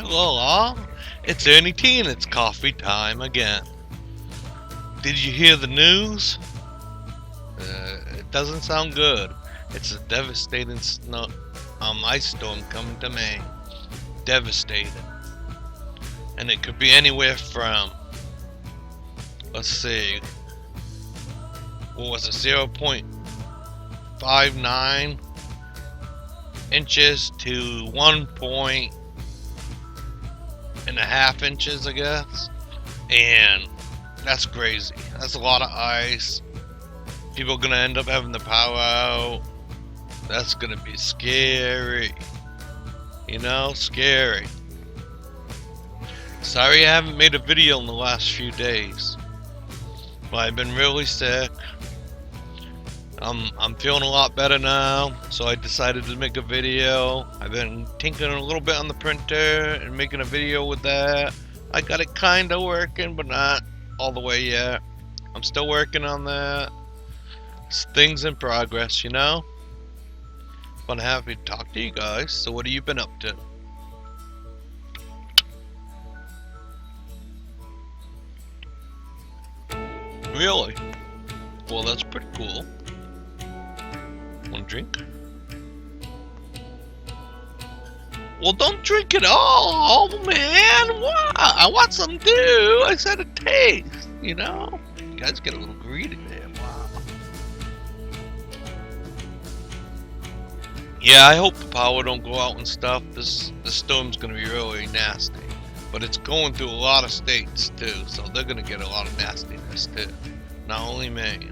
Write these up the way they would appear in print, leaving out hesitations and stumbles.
Hello all, it's Ernie T and it's coffee time again. Did you hear the news? It doesn't sound good. It's a devastating ice storm coming to Maine. Devastating. And it could be anywhere from, let's see, what was it, 0.59 inches to 1.5 inches, I guess. And that's crazy. That's a lot of ice. People are gonna end up having the power out. That's gonna be scary. You know, scary. Sorry I haven't made a video in the last few days, but I've been really sick. I'm feeling a lot better now, so I decided to make a video. I've been tinkering a little bit on the printer and making a video with that. I got it kinda working, but not all the way yet. I'm still working on that. It's things in progress, you know? But I'm happy to talk to you guys. So what have you been up to? Really? Well, that's pretty cool. Want a drink? Well, don't drink it all, man. What? I want some too. I said a taste, you know? You guys get a little greedy there. Wow. Yeah, I hope the power don't go out and stuff. This storm's gonna be really nasty. But it's going through a lot of states too, so they're gonna get a lot of nastiness too. Not only Maine.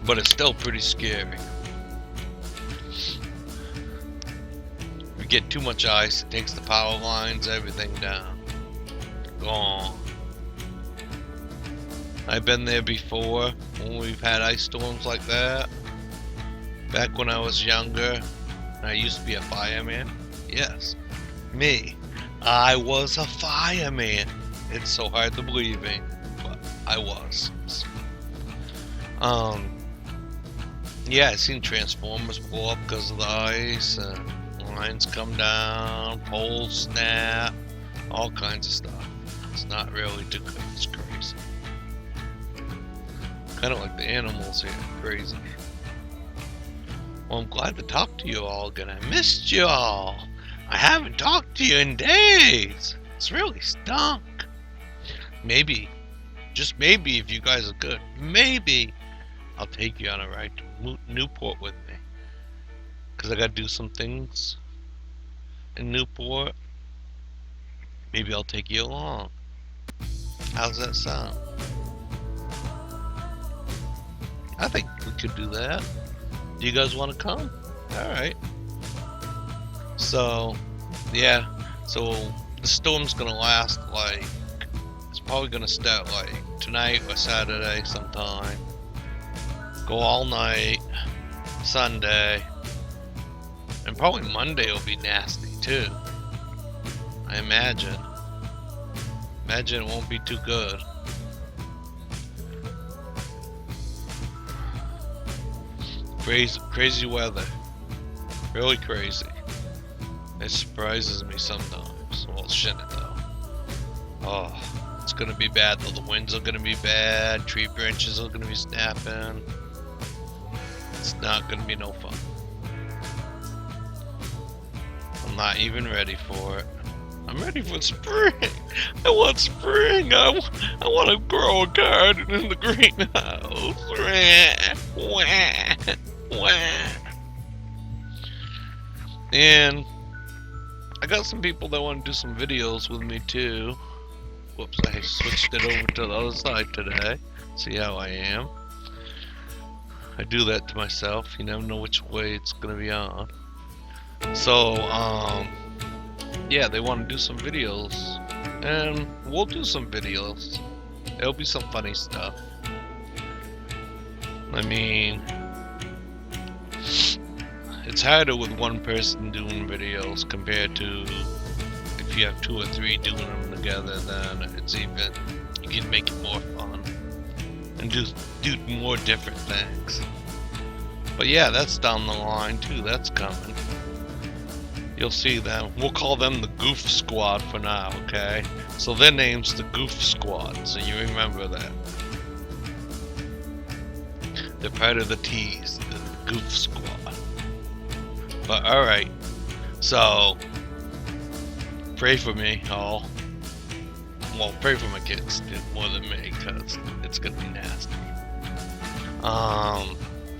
But it's still pretty scary. If you get too much ice, it takes the power lines, everything down. Gone. I've been there before when we've had ice storms like that. Back when I was younger, I used to be a fireman. Yes, me. I was a fireman. It's so hard to believe in, but I was. Yeah, I seen transformers blow up because of the ice, lines come down, poles snap, all kinds of stuff. It's not really too good, it's crazy. Kind of like the animals here, crazy. Well, I'm glad to talk to you all again. I missed you all. I haven't talked to you in days. It's really stunk. Maybe, just maybe, if you guys are good, maybe I'll take you on a ride to Newport with me. Because I got to do some things in Newport. Maybe I'll take you along. How's that sound? I think we could do that. Do you guys want to come? Alright. So, yeah. So, the storm's going to last like, it's probably going to start like tonight or Saturday sometime. Go all night, Sunday, and probably Monday will be nasty too. I imagine. Imagine it won't be too good. Crazy weather. Really crazy. It surprises me sometimes. Well, shouldn't it though? Oh, it's gonna be bad though. The winds are gonna be bad. Tree branches are gonna be snapping. It's not gonna be no fun. I'm not even ready for it. I'm ready for spring. I want spring. I want to grow a garden in the greenhouse. And I got some people that want to do some videos with me too. Whoops, I switched it over to the other side today. See how I am. I do that to myself. You never know which way it's gonna be on. So, yeah, they want to do some videos, and we'll do some videos. It'll be some funny stuff. I mean, it's harder with one person doing videos compared to if you have 2 or 3 doing them together. Then it's even, you can make it more fun and do more different things. But yeah, that's down the line too. That's coming. You'll see them. We'll call them the Goof Squad for now, okay? So their name's the Goof Squad, so you remember that. They're part of the T's, the Goof Squad. But alright, so pray for me, all. Well, pray for my kids more than me, because it's gonna be nasty.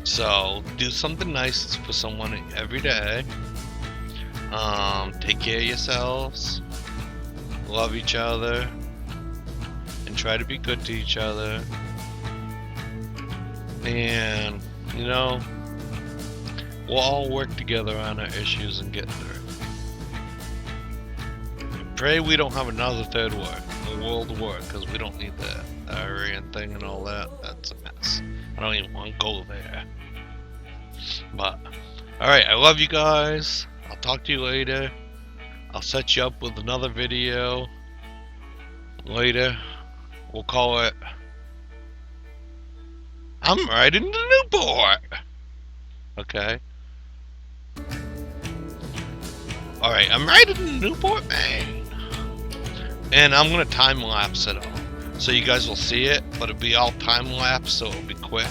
So do something nice for someone every day. Take care of yourselves, love each other, and try to be good to each other. And, you know, we'll all work together on our issues and get through. Pray we don't have another third war, a world war, because we don't need that Aryan thing and all that. That's a mess. I don't even want to go there. But, alright, I love you guys. I'll talk to you later. I'll set you up with another video later. We'll call it I'm riding to Newport. Okay. Alright, I'm riding to Newport, Maine. And I'm gonna time lapse it all. So you guys will see it, but it'll be all time lapse, so it'll be quick.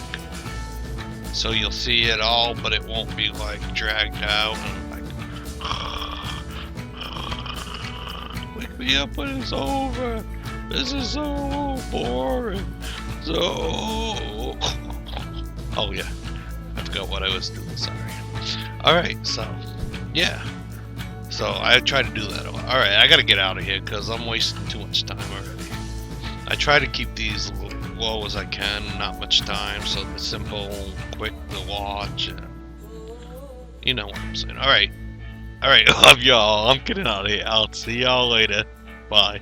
So you'll see it all, but it won't be like dragged out and like wake me up when it's over. This is so boring. So oh yeah, I forgot what I was doing, sorry. Alright, so yeah. So I try to do that a lot. Alright, I gotta get out of here because I'm wasting too much time already. I try to keep these low as I can, not much time, so they're simple, quick to watch. You know what I'm saying. Alright, I love y'all. I'm getting out of here. I'll see y'all later. Bye.